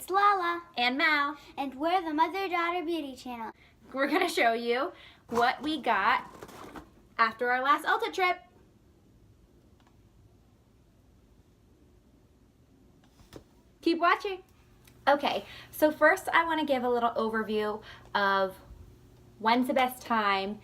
It's Lala and Mal, and we're the Mother-Daughter Beauty Channel. we're going to show you what we got after our last Ulta trip. Keep watching. Okay, so first I want to give a little overview of when's the best time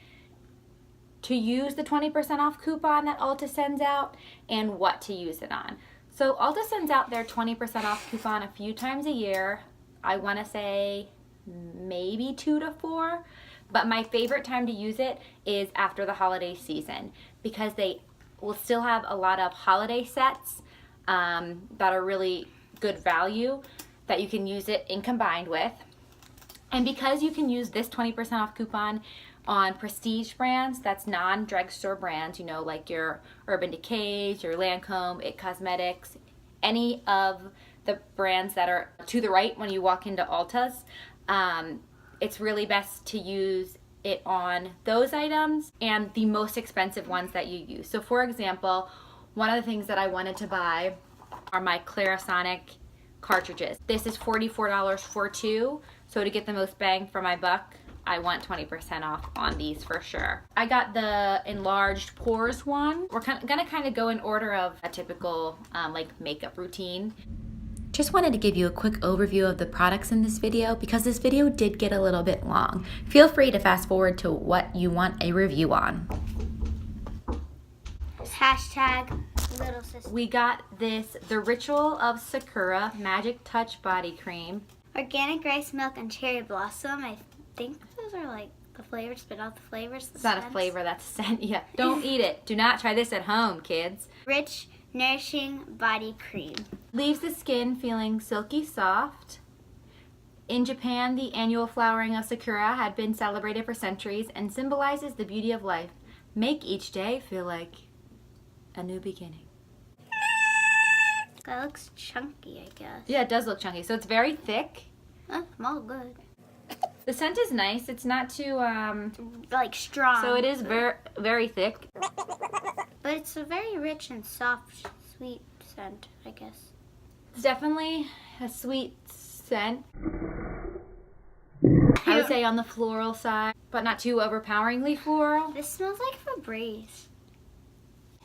to use the 20% off coupon that Ulta sends out and what to use it on. So Ulta sends out their 20% off coupon a few times a year. I want to say maybe 2 to 4, but my favorite time to use it is after the holiday season because they will still have a lot of holiday sets that are really good value that you can use it in combined with. And because you can use this 20% off coupon on prestige brands, that's non-drugstore brands, you know, like your Urban Decays, your Lancome, It Cosmetics, any of the brands that are to the right when you walk into Ulta's, it's really best to use it on those items and the most expensive ones that you use. So for example, one of the things that I wanted to buy are my Clarisonic cartridges. This is $44 for 2, so to get the most bang for my buck, I want 20% off on these for sure. I got the enlarged pores one. We're gonna kind of go in order of a typical like makeup routine. Just wanted to give you a quick overview of the products in this video because this video did get a little bit long. Feel free to fast forward to what you want a review on. Hashtag little sister. We got this, the Ritual of Sakura Magic Touch Body Cream. Organic rice milk and cherry blossom. I think those are like the flavors, but not the flavors. It's not a flavor, that's a scent. Yeah, don't eat it. Do not try this at home, kids. Rich, nourishing body cream. Leaves the skin feeling silky soft. In Japan, the annual flowering of Sakura had been celebrated for centuries and symbolizes the beauty of life. Make each day feel like a new beginning. That looks chunky, I guess. Yeah, it does look chunky. So it's very thick. Smells good. The scent is nice. It's not too like strong. so it is very very thick. But it's a very rich and soft, sweet scent, I guess. It's definitely a sweet scent. I would say on the floral side, but not too overpoweringly floral. This smells like Febreze.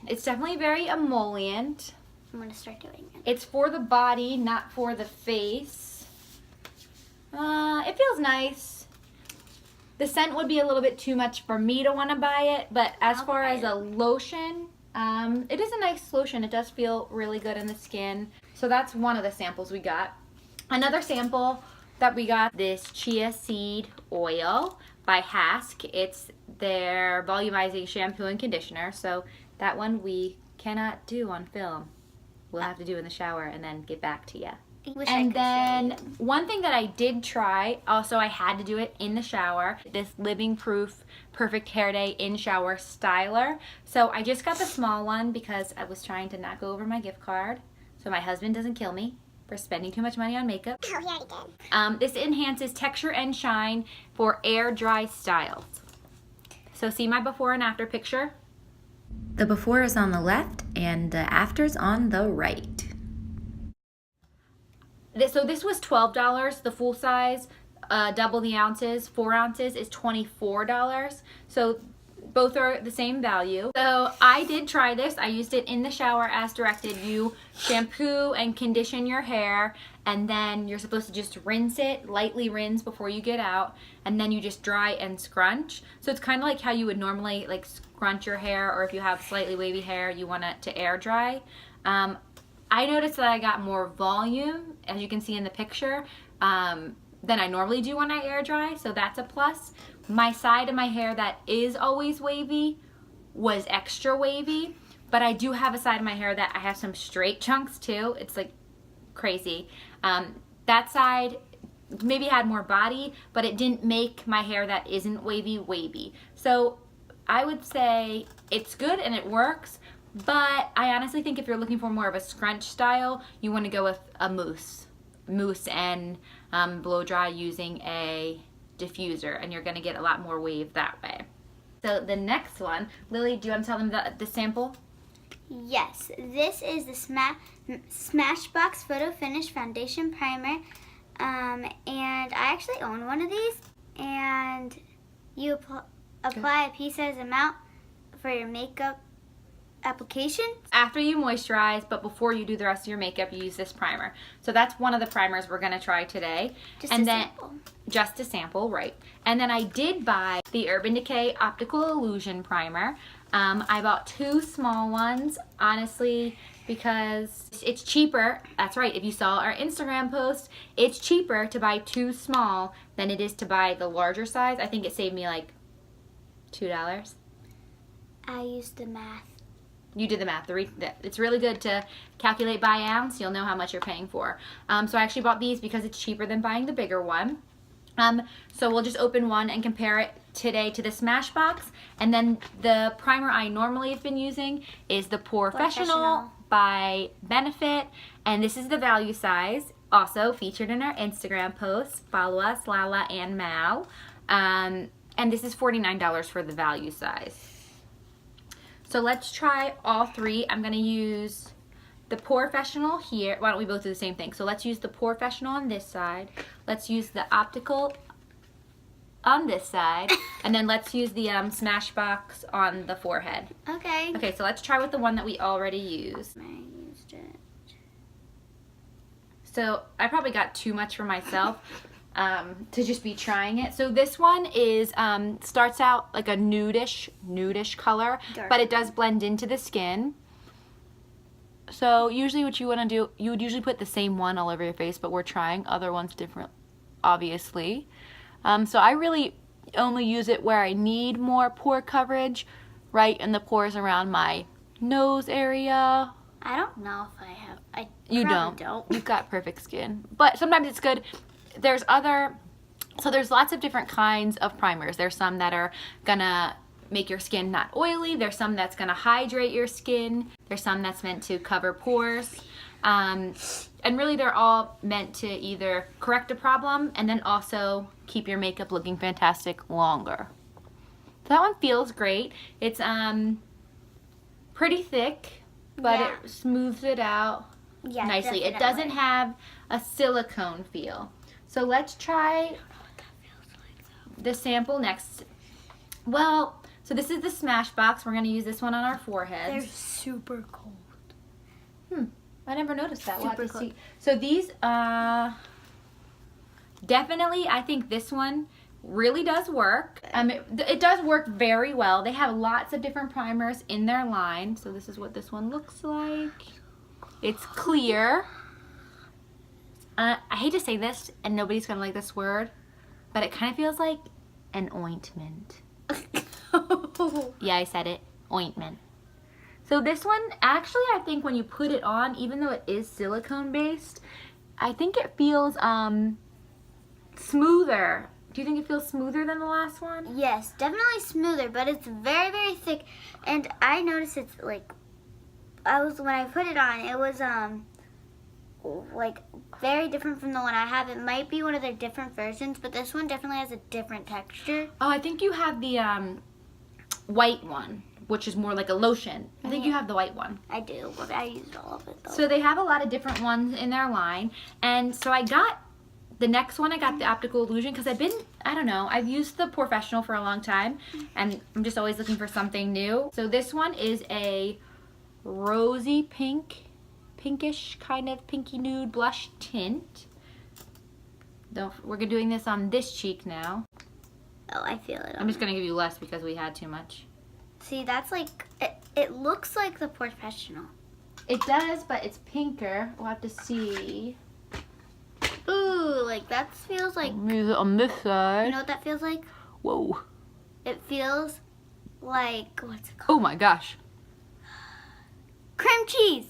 It's definitely very emollient. I'm gonna start doing it. It's for the body, not for the face. It feels nice. The scent would be a little bit too much for me to want to buy it, but as far as a lotion, it is a nice lotion. It does feel really good in the skin. So that's one of the samples we got. Another sample that we got, this chia seed oil by Hask. It's their volumizing shampoo and conditioner. So that one we cannot do on film. We'll have to do in the shower and then get back to you. And then one thing that I did try, also I had to do it in the shower, this Living Proof Perfect Hair Day in Shower Styler. So I just got the small one because I was trying to not go over my gift card so my husband doesn't kill me for spending too much money on makeup. Oh, he already did. This enhances texture and shine for air dry styles. So see my before and after picture? The before is on the left and the after is on the right. So this was $12, the full size, double the ounces, 4 ounces is $24. So both are the same value. So I did try this. I used it in the shower as directed. You shampoo and condition your hair, and then you're supposed to just rinse it, lightly rinse before you get out, and then you just dry and scrunch. So it's kind of like how you would normally like scrunch your hair, or if you have slightly wavy hair, you want it to air dry. I noticed that I got more volume, as you can see in the picture, than I normally do when I air dry, so that's a plus. My side of my hair that is always wavy was extra wavy, but I do have a side of my hair that I have some straight chunks too. It's like crazy. That side maybe had more body, but it didn't make my hair that isn't wavy wavy. So I would say it's good and it works. But I honestly think if you're looking for more of a scrunch style, you want to go with a mousse and blow dry using a diffuser, and you're going to get a lot more wave that way. So the next one, Lily, do you want to tell them the sample? Yes, this is the Smashbox Photo Finish Foundation Primer And I actually own one of these. And you apply a pea-sized amount for your makeup application. After you moisturize, but before you do the rest of your makeup, you use this primer. So that's one of the primers we're going to try today. Just a sample. Just a sample, right. And then I did buy the Urban Decay Optical Illusion Primer. I bought 2 small ones, honestly, because it's cheaper. That's right, if you saw our Instagram post, it's cheaper to buy 2 small than it is to buy the larger size. I think it saved me like $2. I used the math. You did the math. It's really good to calculate by ounce. You'll know how much you're paying for. So I actually bought these because it's cheaper than buying the bigger one. So we'll just open one and compare it today to the Smashbox. And then the primer I normally have been using is the Professional by Benefit. And this is the value size. Also featured in our Instagram posts. Follow us, Lala and Mal. And this is $49 for the value size. So let's try all 3. I'm going to use the Professional here. Why don't we both do the same thing? So let's use the Professional on this side. Let's use the Optical on this side. And then let's use the Smashbox on the forehead. Okay. Okay, so let's try with the one that we already used. I used it. So I probably got too much for myself. To just be trying it. So this one is starts out like a nudish color, Dark. but it does blend into the skin. So usually what you want to do, you would usually put the same one all over your face, but we're trying other ones different, obviously. So I really only use it where I need more pore coverage, right in the pores around my nose area. I don't know if I have. You don't. You've got perfect skin, but sometimes it's good. There's lots of different kinds of primers. There's some that are gonna make your skin not oily. There's some that's gonna hydrate your skin. There's some that's meant to cover pores. And really they're all meant to either correct a problem and then also keep your makeup looking fantastic longer. So that one feels great. It's pretty thick, but Yeah. it smooths it out nicely. Definitely. It doesn't have a silicone feel. So let's try the sample next. Well, so this is the Smashbox. We're going to use this one on our They're foreheads. super cold. I never noticed that. We'll have to Super see. So these, definitely, I think this one really does work. It does work very well. They have lots of different primers in their line. So this is what this one looks like. It's clear. I hate to say this, and nobody's gonna like this word, but it kind of feels like an ointment. Yeah, I said it. Ointment. So this one, actually, I think when you put it on, even though it is silicone based, I think it feels smoother. Do you think it feels smoother than the last one? Yes, definitely smoother, but it's very, very thick. And I noticed it's like, when I put it on, it was like very different from the one I have. It might be one of their different versions, but this one definitely has a different texture. Oh, I think you have the white one, which is more like a lotion. I think you have the white one. I do, but I used all of it though. So they have a lot of different ones in their line. And so I got the next one, I got the Optical Illusion because I've used the Professional for a long time and I'm just always looking for something new. So this one is a rosy pinkish kind of pinky nude blush tint. We're doing this on this cheek now. Oh, I feel it. I'm just going to give you less because we had too much. See, that's like, it looks like the Professional. It does, but it's pinker. We'll have to see. Ooh, like that feels like, Use it on this side. you know what that feels like? Whoa. It feels like, what's it called? Oh my gosh. Cream cheese.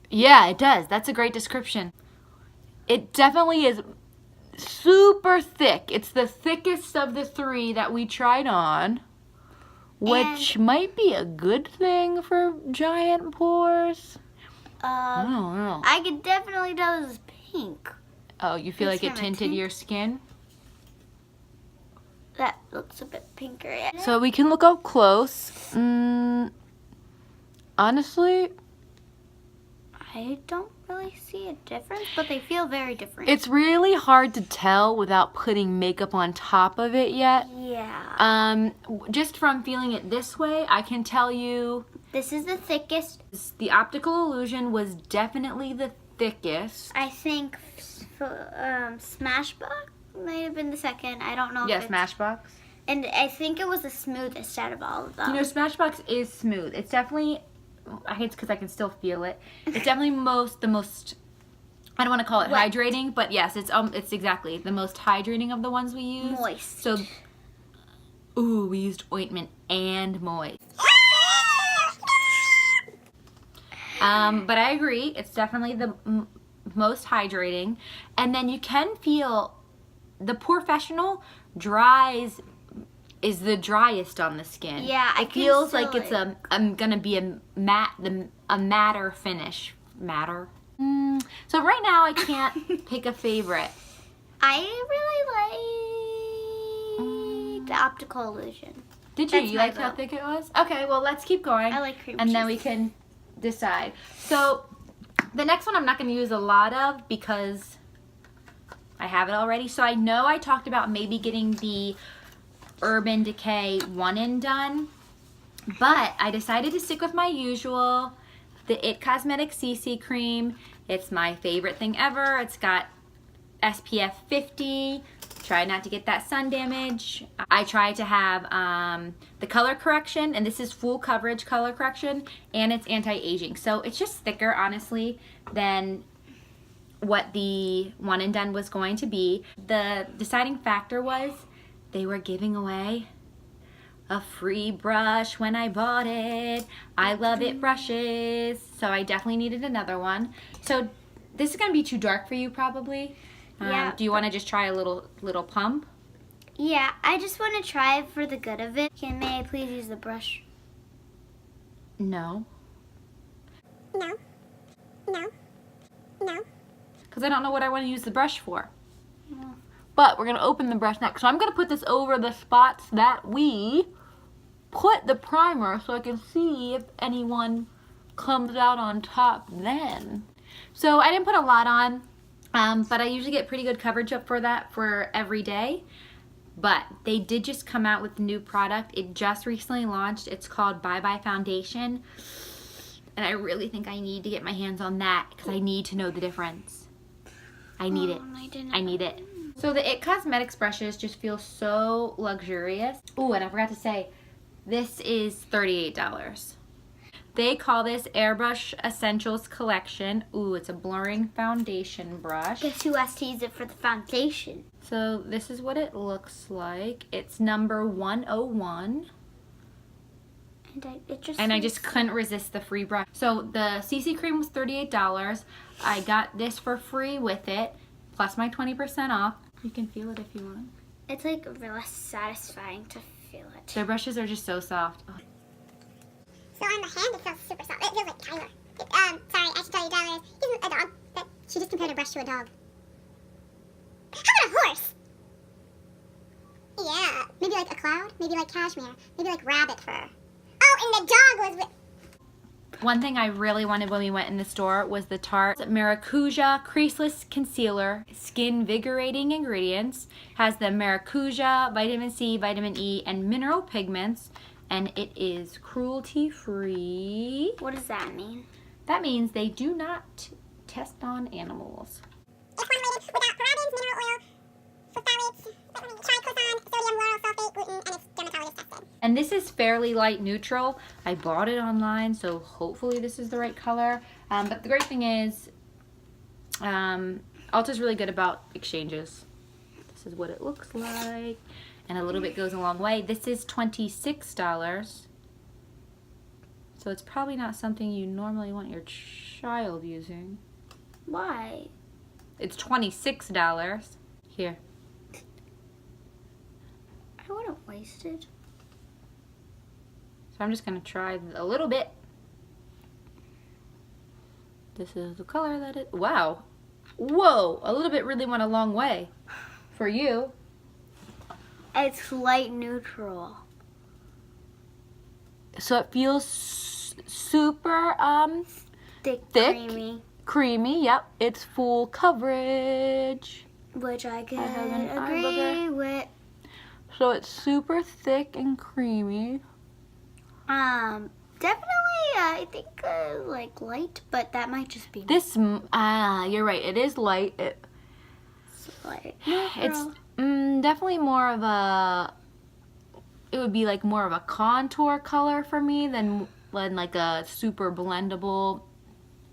Yeah, it does. That's a great description. It definitely is super thick. It's the thickest of the 3 that we tried on, which might be a good thing for giant pores. I don't know. I could definitely tell this is pink. Oh, you feel like it from a tinted tint. your skin? That looks a bit pinker. So we can look up close. Honestly, I I don't really see a difference, but they feel very different. It's really hard to tell without putting makeup on top of it yet. Yeah. Just from feeling it this way, I can tell you This is the thickest. the Optical Illusion was definitely the thickest. I think Smashbox might have been the second. I don't know. Yes, if it's, Smashbox. And I think it was the smoothest out of all of them. You know, Smashbox is smooth. It's definitely, I hate it because I can still feel it. It's definitely the most, I don't want to call it Wet. hydrating, but yes, it's exactly the most hydrating of the ones we use. Moist. So, ooh, we used ointment and moist. But I agree, it's definitely the most hydrating. And then you can feel the Professional is the driest on the skin. Yeah, I it can feels feel like it's it. gonna be a matter finish. Matter. So right now I can't pick a favorite. I really like the Optical Illusion. Did you? That's You my liked how vote. thick it was? Okay, well let's keep going. I like cream and then cheese. we can decide. So the next one I'm not gonna use a lot of because I have it already. So I know I talked about maybe getting the Urban Decay One and Done, but I decided to stick with my usual, the It Cosmetics CC Cream. It's my favorite thing ever. It's got SPF 50. Try not to get that sun damage. I try to have the color correction, and this is full coverage color correction, and it's anti-aging. So it's just thicker, honestly, than what the One and Done was going to be. The deciding factor was they were giving away a free brush when I bought it. I love it brushes, so I definitely needed another one. So this is gonna be too dark for you probably. Yeah. Do you want to just try a little pump? Yeah, I just want to try it for the good of it. May I please use the brush? No. No. No. No. Because I don't know what I want to use the brush for. But we're going to open the brush next. So I'm going to put this over the spots that we put the primer so I can see if anyone comes out on top then. So I didn't put a lot on, but I usually get pretty good coverage up for that for every day. But they did just come out with a new product. It just recently launched. It's called Bye Bye Foundation. And I really think I need to get my hands on that because I need to know the difference. I need it. I need it. So the It Cosmetics brushes just feel so luxurious. Ooh, and I forgot to say, this is $38. They call this Airbrush Essentials Collection. Ooh, it's a blurring foundation brush. Guess who has to use it for the foundation? So this is what it looks like. It's number 101. And I just couldn't resist the free brush. So the CC cream was $38. I got this for free with it, plus my 20% off. You can feel it if you want. It's like really satisfying to feel it. Their brushes are just so soft. Oh. So on the hand, it feels super soft. It feels like Tyler. Sorry, I should tell you, Tyler isn't a dog. But she just compared a brush to a dog. How about a horse? Yeah, maybe like a cloud, maybe like cashmere, maybe like rabbit fur. Oh, and the dog was with... One thing I really wanted when we went in the store was the Tarte Maracuja Creaseless Concealer. Skin Vigorating ingredients. Has the Maracuja, vitamin C, vitamin E, and mineral pigments. And it is cruelty-free. What does that mean? That means they do not test on animals. It's formulated without parabens, mineral oil, phthalates, triclosan, sodium lauryl sulfate, gluten, and it's dermatologist tested. And this is fairly light neutral. I bought it online, so hopefully this is the right color. But the great thing is, Ulta's really good about exchanges. This is what it looks like. And a little bit goes a long way. This is $26. So it's probably not something you normally want your child using. Why? It's $26. Here. I wouldn't waste it. So I'm just going to try a little bit. This is the color that it... Wow. Whoa. A little bit really went a long way for you. It's light neutral. So it feels super thick, Thick. creamy, yep. It's full coverage. which I could have an eye agree booger. with. So it's super thick and creamy. Definitely, I think like light, but that might just be This, you're right. It is light. light. It's definitely more of a. It would be like more of a contour color for me than like a super blendable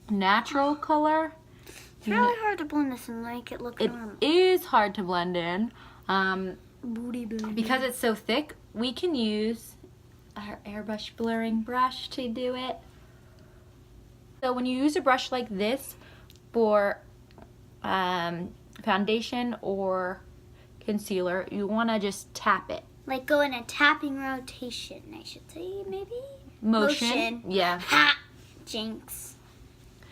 natural color. It's really hard to blend this and make it look It normal. is hard to blend in. Booty. Because it's so thick, we can use our airbrush blurring brush to do it. So when you use a brush like this for foundation or concealer, you want to just tap it. Like go in a tapping rotation, I should say, maybe? Motion. Yeah. Ha! Jinx.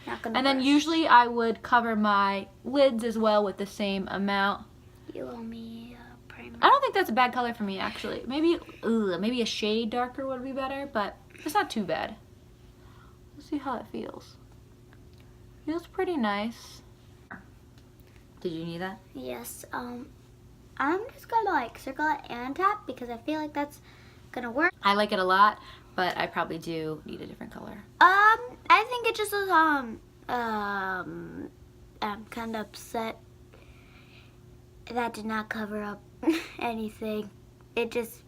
Not gonna And then brush. usually I would cover my lids as well with the same amount. You owe me a primer. I don't think that's a bad color for me, actually. Maybe a shade darker would be better, but it's not too bad. Let's see how it feels. Feels pretty nice. Did you need that? Yes, I'm just gonna like circle it and tap because I feel like that's gonna work. I like it a lot, but I probably do need a different color. I think it just was, I'm kind of upset that did not cover up anything. It just,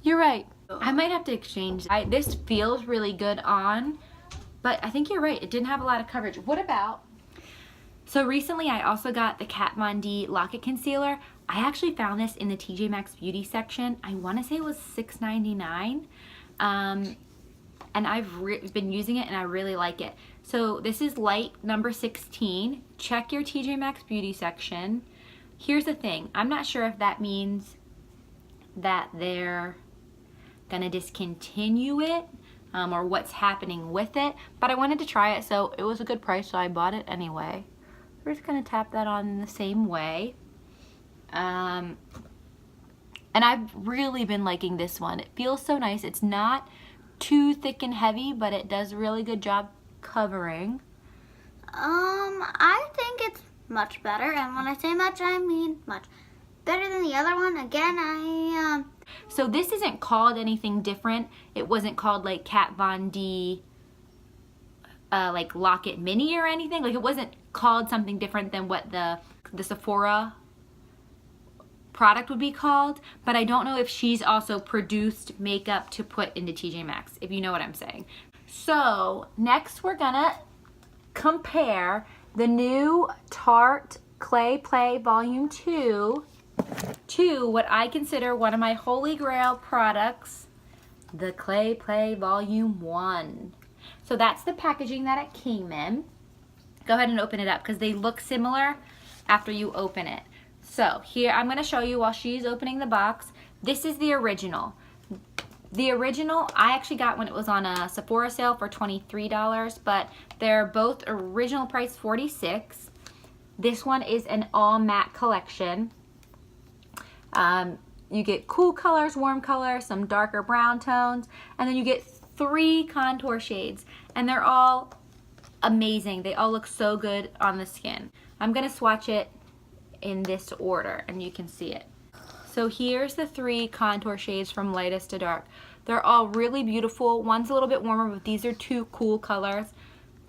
You're right. I might have to exchange. This feels really good on, but I think you're right. It didn't have a lot of coverage. What about? So recently I also got the Kat Von D Lock-It Concealer. I actually found this in the TJ Maxx Beauty section. I want to say it was $6.99. And I've been using it and I really like it. So this is light number 16. Check your TJ Maxx Beauty section. Here's the thing. I'm not sure if that means that they're gonna discontinue it or what's happening with it, but I wanted to try it, so it was a good price, so I bought it anyway. We're just gonna tap that on in the same way. And I've really been liking this one. It feels so nice. It's not too thick and heavy, but it does a really good job covering. I think it's much better, and when I say much, I mean much better than the other one. Again, So this isn't called anything different. It wasn't called like Kat Von D like Lock-It Mini or anything. Like it wasn't called something different than what the Sephora product would be called, but I don't know if she's also produced makeup to put into TJ Maxx, if you know what I'm saying. So next we're gonna compare the new Tarte Clay Play Volume 2 to what I consider one of my holy grail products, the Clay Play Volume 1. So that's the packaging that it came in. Go ahead and open it up because they look similar after you open it. So here, I'm going to show you while she's opening the box. This is the original. The original, I actually got when it was on a Sephora sale for $23, but they're both original price $46. This one is an all matte collection. You get cool colors, warm colors, some darker brown tones, and then you get 3 contour shades, and they're all amazing. They all look so good on the skin. I'm gonna swatch it in this order and you can see it. So here's the 3 contour shades from lightest to dark. They're all really beautiful. One's a little bit warmer, but these are 2 cool colors.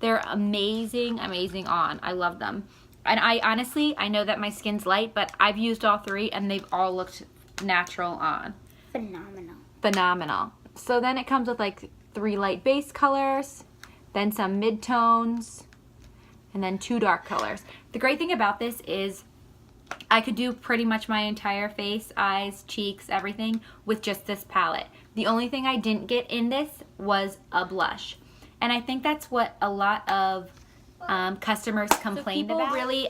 They're amazing, amazing on. I love them. And I honestly, I know that my skin's light, but I've used all 3 and they've all looked natural on. phenomenal. Phenomenal. So then it comes with like 3 light base colors, then some mid-tones, and then 2 dark colors. The great thing about this is I could do pretty much my entire face, eyes, cheeks, everything with just this palette. The only thing I didn't get in this was a blush. And I think that's what a lot of customers complained about. Really,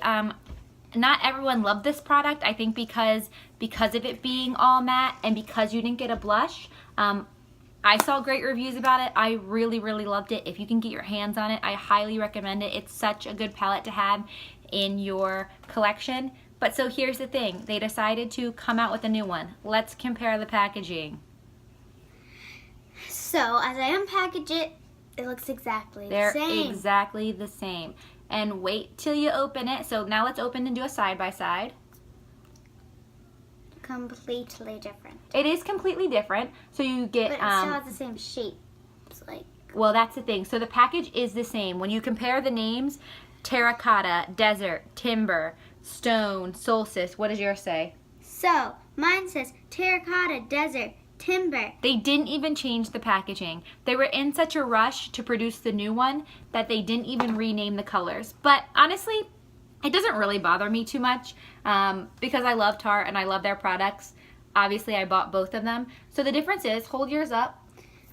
not everyone loved this product. I think because of it being all matte and because you didn't get a blush. I saw great reviews about it. I really, really loved it. If you can get your hands on it, I highly recommend it. It's such a good palette to have in your collection. But so here's the thing. They decided to come out with a new one. Let's compare the packaging. So as I unpackage it, It looks exactly They're the same. exactly the same. And wait till you open it. So now let's open and do a side by side. Completely different. It is completely different. So you get But it still has the same shape. It's like, well, that's the thing. So the package is the same. When you compare the names, terracotta, desert, timber, stone, solstice, what does yours say? so mine says terracotta, desert, timber. They didn't even change the packaging. They were in such a rush to produce the new one that they didn't even rename the colors. But honestly, it doesn't really bother me too much because I love Tarte and I love their products. Obviously, I bought both of them. So the difference is, hold yours up.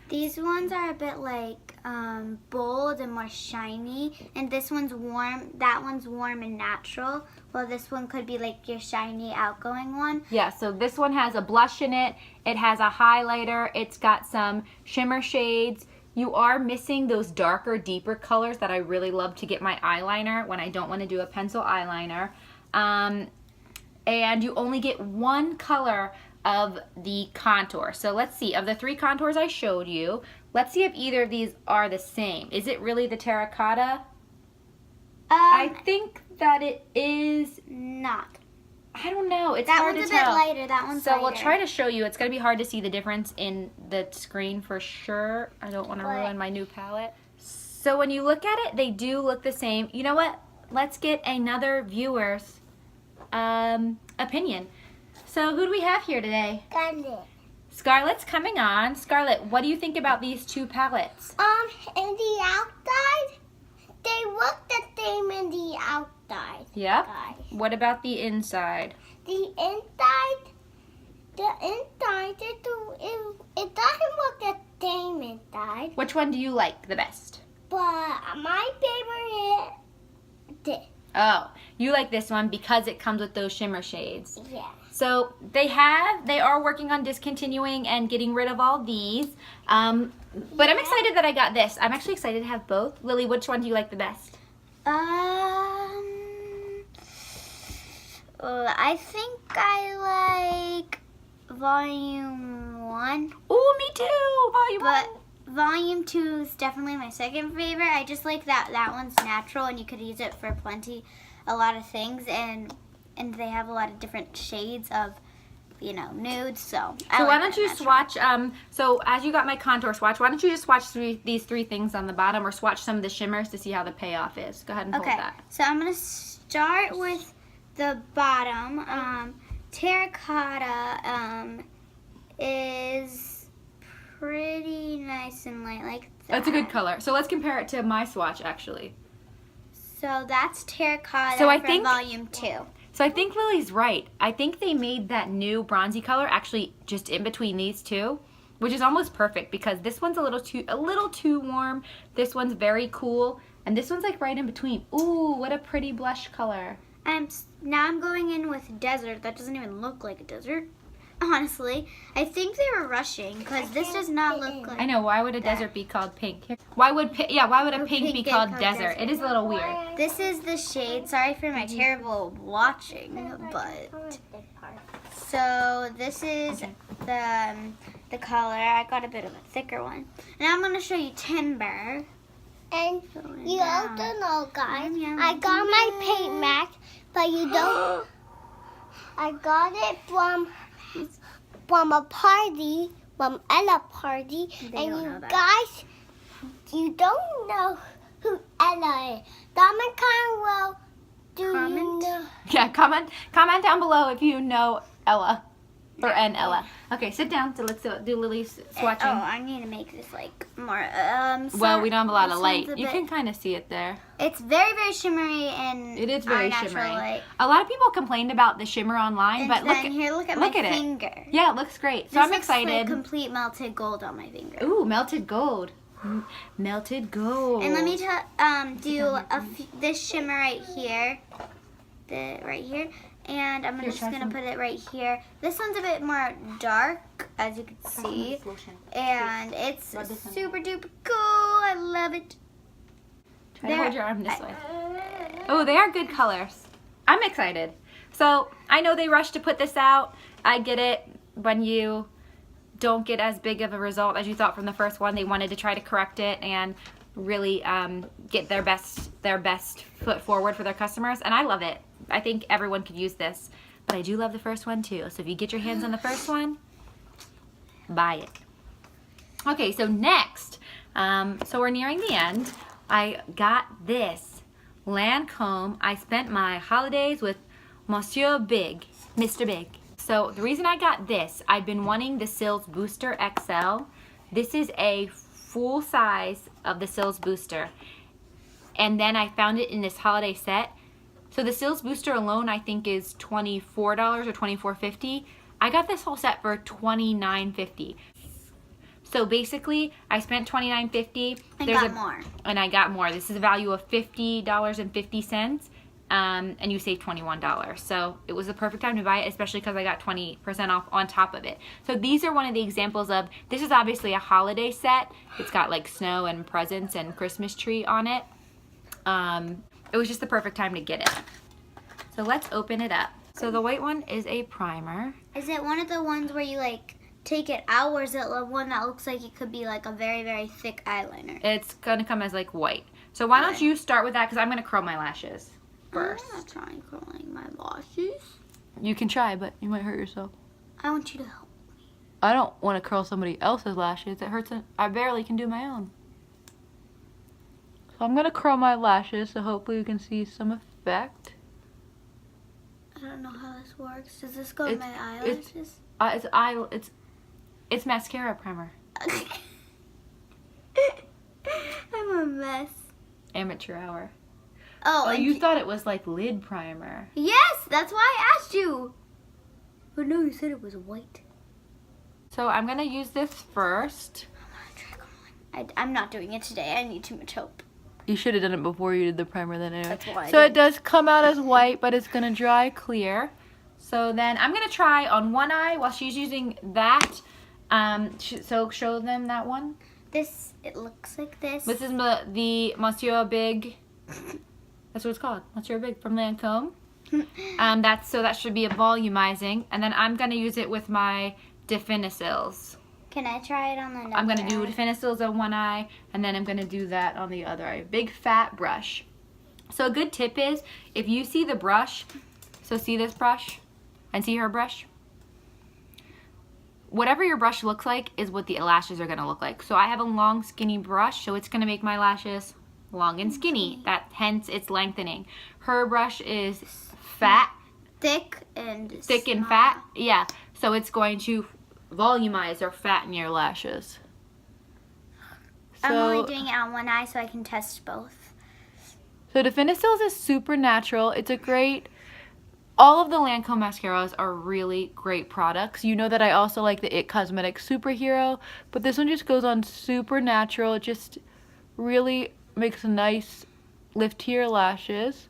These ones are a bit like bold and more shiny, and this one's warm. That one's warm and natural. Well, this one could be like your shiny, outgoing one. Yeah, so this one has a blush in it. It has a highlighter. It's got some shimmer shades. You are missing those darker, deeper colors that I really love to get my eyeliner when I don't want to do a pencil eyeliner. And you only get one color of the contour. So let's see, of the 3 contours I showed you, let's see if either of these are the same. Is it really the terracotta? I think that it is Not. I don't know. It's That hard one's to a bit tell. lighter. That one's So lighter. we'll try to show you. It's going to be hard to see the difference in the screen for sure. I don't want to But- ruin my new palette. So when you look at it, they do look the same. You know what? Let's get another viewer's opinion. So who do we have here today? Scarlet. Scarlett's coming on. Scarlett, what do you think about these 2 palettes? In the outside, they look the same in the outside. Yep. Guys. What about the inside? The inside, it doesn't look the same inside. Which one do you like the best? But my favorite is this. Oh, you like this one because it comes with those shimmer shades. Yeah. So they are working on discontinuing and getting rid of all these. But I'm excited that I got this. I'm actually excited to have both. Lily, which one do you like the best? I think I like volume 1, Ooh, me too. Volume but 1. volume 2 is definitely my second favorite. I just like that one's natural, and you could use it for a lot of things, and they have a lot of different shades of, nudes. So I So like why don't that you natural. swatch? So as you got my contour swatch, why don't you just swatch these 3 things on the bottom, or swatch some of the shimmers to see how the payoff is? Go ahead and hold Okay, that. so I'm gonna start with the bottom. Terracotta is pretty nice and light like that. That's a good color. So let's compare it to my swatch actually. So that's terracotta So I from think- volume 2. So I think Lily's right. I think they made that new bronzy color actually just in between these 2, which is almost perfect because this one's a little too warm. This one's very cool, and this one's like right in between. Ooh, what a pretty blush color. Now I'm going in with desert. That doesn't even look like a desert. Honestly, I think they were rushing because this does not look like. I know. Why would a desert be called pink? Why would a pink be called desert? It is a little weird. This is the shade. Sorry for my terrible watching, but so this is the color. I got a bit of a thicker one. Now I'm gonna show you timber. And you down. also know, guys, Yum, I got my paint mask, but you don't. I got it from a party, from Ella party, They and don't you know that. guys, you don't know who Ella is. Comment well. Do you Comment? know? Yeah, comment down below if you know Ella or an Ella. Okay, sit down. So let's do Lily's swatching. Oh, I need to make this like more. Well, we don't have a lot of this light. one's a You bit- can kind of see it there. It's very, very shimmery and It is our very natural shimmery. light. A lot of people complained about the shimmer online, And but then look at my it. finger. Yeah, it looks great. So This I'm looks excited. like complete melted gold on my finger. Ooh, melted gold. Melted gold. And let me do this shimmer right here, and I'm just try gonna some. put it right here. This one's a bit more dark, as you can see, and it's Rub this on. super duper cool. I love it. Try to hold your arm this way. Oh, they are good colors. I'm excited. So I know they rushed to put this out. I get it. When you don't get as big of a result as you thought from the first one, they wanted to try to correct it, and really get their best foot forward for their customers, and I love it. I think everyone could use this, but I do love the first one too. So if you get your hands on the first one, buy it. Okay, so next, so we're nearing the end. I got this Lancome. I spent my holidays with Monsieur Big, Mr. Big. So the reason I got this, I've been wanting the Sills Booster XL. This is a full size of the Sills Booster. And then I found it in this holiday set. So the Sills Booster alone I think is $24 or $24.50. I got this whole set for $29.50. So basically I spent $29.50. And got more. And I got more. This is a value of $50.50. And you save $21. So it was the perfect time to buy it, especially because I got 20% off on top of it. So these are one of the examples of, this is obviously a holiday set. It's got like snow and presents and Christmas tree on it. It was just the perfect time to get it. So let's open it up. So the white one is a primer. Is it one of the ones where you like take it out, or is it one that looks like it could be like a very, very thick eyeliner? It's gonna come as like white. So why don't you start with that, because I'm gonna curl my lashes first. I'm not trying curling my lashes. You can try, but you might hurt yourself. I want you to help. I don't want to curl somebody else's lashes. It hurts. I barely can do my own. So I'm going to curl my lashes, so hopefully you can see some effect. I don't know how this works. Does this go in my eyelashes? It's mascara primer. I'm a mess. Amateur hour. Oh, and you thought it was like lid primer. Yes, that's why I asked you. But no, you said it was white. So I'm gonna use this first. I'm not doing it today. I need too much hope. You should have done it before you did the primer then anyway. That's why I So it did. does come out as white, but it's going to dry clear. So then I'm gonna try on one eye while she's using that. So show them that one. It looks like this. This is the Monsieur Big. That's what it's called, Monsieur Big from Lancome. So that should be a volumizing, and then I'm gonna use it with my Definicils. Can I try it on the other I'm gonna do eye? Definicils on one eye, and then I'm gonna do that on the other eye. Big fat brush. So a good tip is, if you see the brush, so see this brush, and see her brush? Whatever your brush looks like is what the lashes are gonna look like. So I have a long skinny brush, so it's gonna make my lashes long and skinny. Hence it's lengthening. Her brush is fat. Thick and Thick and fat, yeah. So it's going to volumize or fatten your lashes. I'm only So, doing it on one eye so I can test both. so Definicils is super natural. It's a great, all of the Lancome mascaras are really great products. You know that I also like the It Cosmetics Superhero, but this one just goes on super natural. It just really makes a nice lift to your lashes.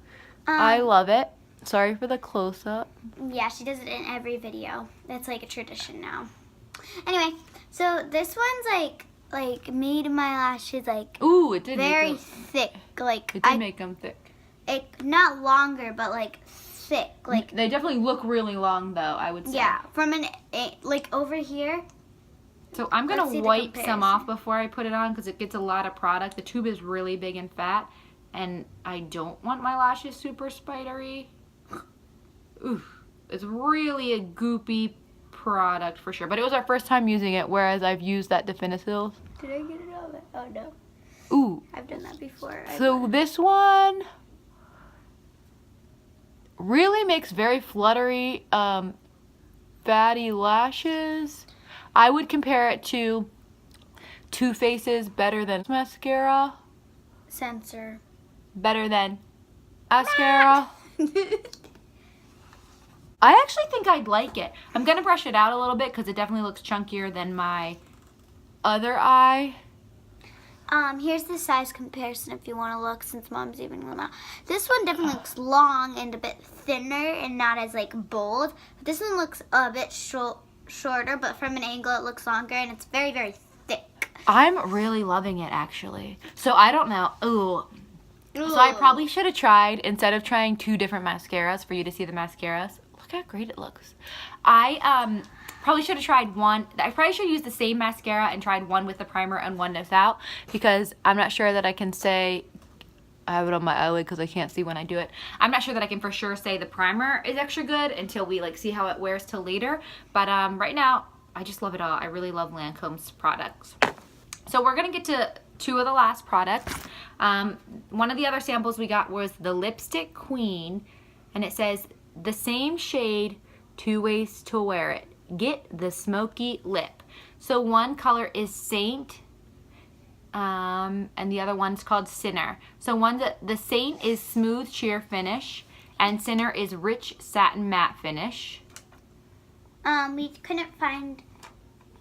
I love it. Sorry for the close-up. Yeah, she does it in every video. It's like a tradition now. Anyway, so this one's like made my lashes like Ooh, it did very make them, thick. Like it did make them thick. not longer, but like thick. Like They definitely look really long though, I would say. yeah, from like over here. So I'm Let's gonna see the wipe some comparison. off before I put it on because it gets a lot of product. The tube is really big and fat, and I don't want my lashes super spidery. Oof, it's really a goopy product for sure. But it was our first time using it, whereas I've used that Definicils. Did I get it all? Oh no, Ooh. I've done that before. So this one really makes very fluttery, fatty lashes. I would compare it to Too Faced's Better Than Mascara. Censor. Better Than Mascara. I actually think I'd like it. I'm gonna brush it out a little bit because it definitely looks chunkier than my other eye. Here's the size comparison if you want to look, since Mom's even them out. This one definitely looks long and a bit thinner and not as like bold. This one looks a bit shorter, but from an angle it looks longer, and it's very, very thick. I'm really loving it actually. So I don't know. Ooh. So I probably should have tried, instead of trying two different mascaras for you to see the mascaras. Look how great it looks. I probably should have tried one. I probably should use the same mascara and tried one with the primer and one without, because I'm not sure that I can say, I have it on my eyelid because I can't see when I do it. I'm not sure that I can for sure say the primer is extra good until we like see how it wears till later. But right now, I just love it all. I really love Lancome's products. So we're gonna get to 2 of the last products. One of the other samples we got was the Lipstick Queen, and it says the same shade, 2 ways to wear it. Get the smoky lip. So one color is Saint, and the other one's called Sinner. So the Saint is smooth sheer finish, and Sinner is rich satin matte finish. We couldn't find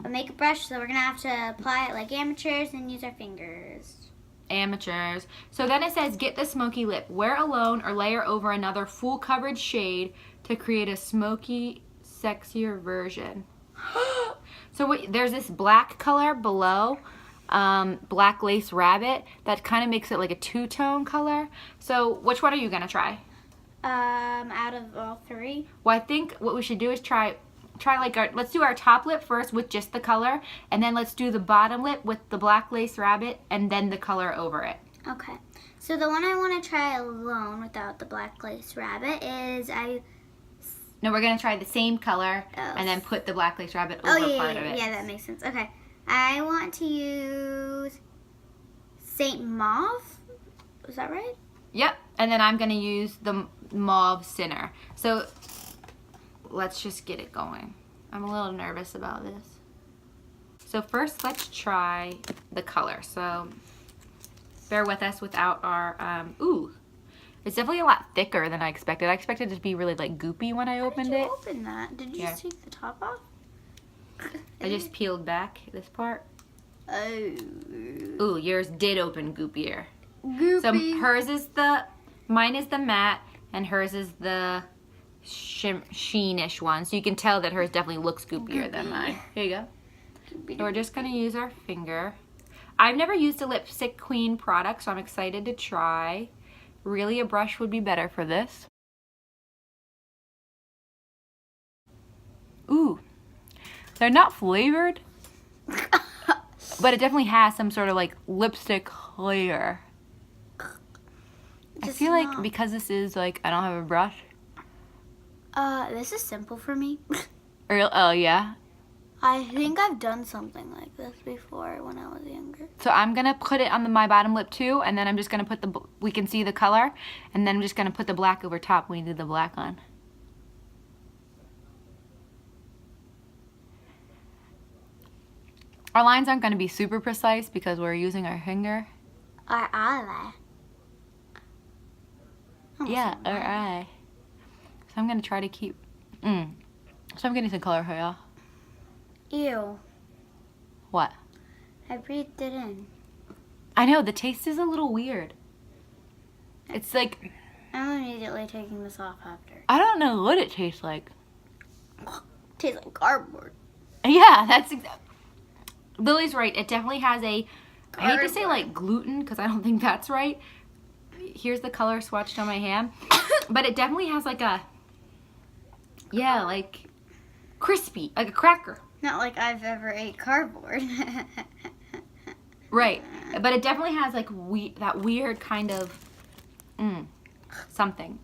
a makeup brush, so we're gonna have to apply it like amateurs and use our fingers. Amateurs. So then it says, get the smoky lip. Wear alone or layer over another full coverage shade to create a smoky, sexier version. So wait, there's this black color below, Black Lace Rabbit, that kind of makes it like a 2-tone color. So which one are you gonna try? Out of all 3. Well, I think what we should do is try like let's do our top lip first with just the color, and then let's do the bottom lip with the Black Lace Rabbit and then the color over it. Okay. So the one I want to try alone without the Black Lace Rabbit is No, we're gonna try the same color and then put the Black Lace Rabbit over part of it. Yeah, that makes sense. Okay. I want to use Saint Mauve. Is that right? Yep. And then I'm gonna use the Mauve Sinner. So let's just get it going. I'm a little nervous about this. So first, let's try the color. So bear with us without our, ooh. It's definitely a lot thicker than I expected. I expected it to be really like goopy when I opened it. How did you open that? Did you just take the top off? I just peeled back this part. Oh. Ooh, yours did open goopier. Goopy. So hers is mine is the matte, and hers is the sheenish one. So you can tell that hers definitely looks goopier than mine. Here you go. So we're just gonna use our finger. I've never used a Lipstick Queen product, so I'm excited to try. Really, a brush would be better for this. Ooh, they're not flavored, but it definitely has some sort of like lipstick flavor. I feel like because this is like, I don't have a brush. This is simple for me. Oh yeah. I think I've done something like this before when I was younger. So I'm gonna put it on my bottom lip too, and then I'm just gonna put we can see the color, and then I'm just gonna put the black over top when we did the black on. Our lines aren't gonna be super precise because we're using our finger. Our eye. Yeah, our eye. So I'm gonna try to keep, so I'm getting some color here, y'all. Ew. What? I breathed it in. I know, the taste is a little weird. It's like, I'm immediately taking this off after. I don't know what it tastes like. Tastes like cardboard. Yeah, that's Lily's right. It definitely has I hate to say Cardboard. like gluten because I don't think that's right. Here's the color swatched on my hand. But it definitely has like like crispy, like a cracker. Not like I've ever ate cardboard. Right. But it definitely has like that weird kind of something.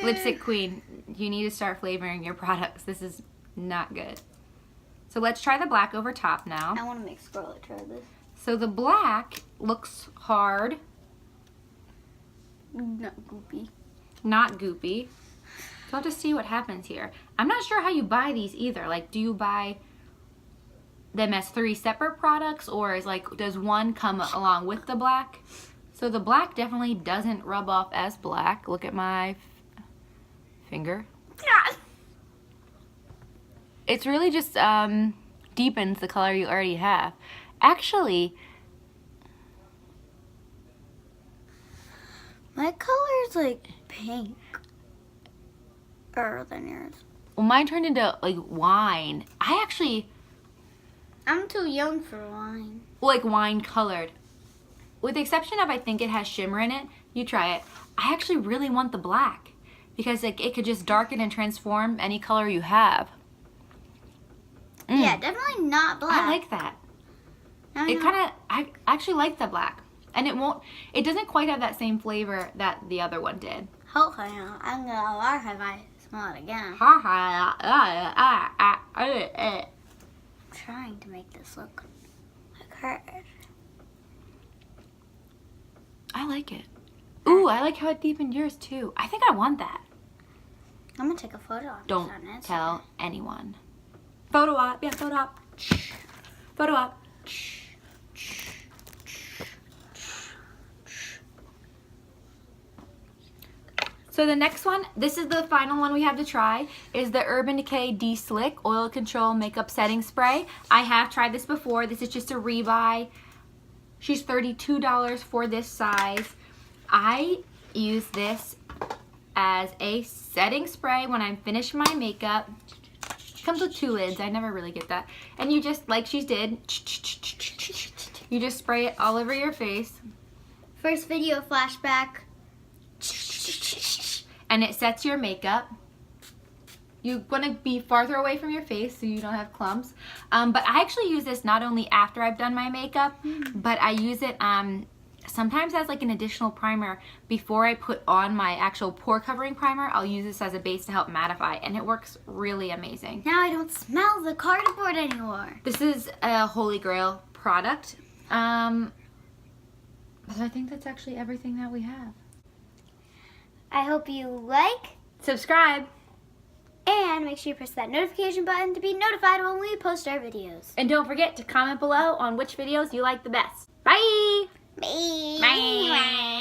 Lipstick Queen, you need to start flavoring your products. This is not good. So let's try the black over top now. I want to make Scarlett try this. So the black looks hard, Not goopy. not goopy. So I'll just see what happens here. I'm not sure how you buy these either. Like, do you buy them as 3 separate products, or is like, does one come along with the black? So the black definitely doesn't rub off as black. Look at my finger. It's really just deepens the color you already have. Actually, My color's like pink. Than yours. well, mine turned into like wine. I'm too young for wine. Like wine colored. With the exception of I think it has shimmer in it. You try it. I actually really want the black because like it could just darken and transform any color you have. Yeah, definitely not black. I like that. No, It no. kind of, I actually like the black. And it doesn't quite have that same flavor that the other one did. Hopefully, I'm gonna laugh if I smell it again. I Trying to make this look like hers. like it. Ooh, I like how it deepened yours too. I think I want that. I'm gonna take a photo of this Don't on Instagram. tell anyone. Photo op. Yeah, photo op. Photo op. So the next one, this is the final one we have to try, is the Urban Decay Deslick Oil Control Makeup Setting Spray. I have tried this before. This is just a rebuy. She's $32 for this size. I use this as a setting spray when I'm finished my makeup. It comes with 2 lids. I never really get that. And you just, like she did, you just spray it all over your face. First video flashback. And it sets your makeup. You want to be farther away from your face so you don't have clumps. But I actually use this not only after I've done my makeup, but I use it sometimes as like an additional primer before I put on my actual pore covering primer. I'll use this as a base to help mattify, and it works really amazing. Now I don't smell the cardboard anymore. This is a Holy Grail product. But I think that's actually everything that we have. I hope you like, Subscribe. and make sure you press that notification button to be notified when we post our videos. And don't forget to comment below on which videos you like the best. Bye! Bye. Bye.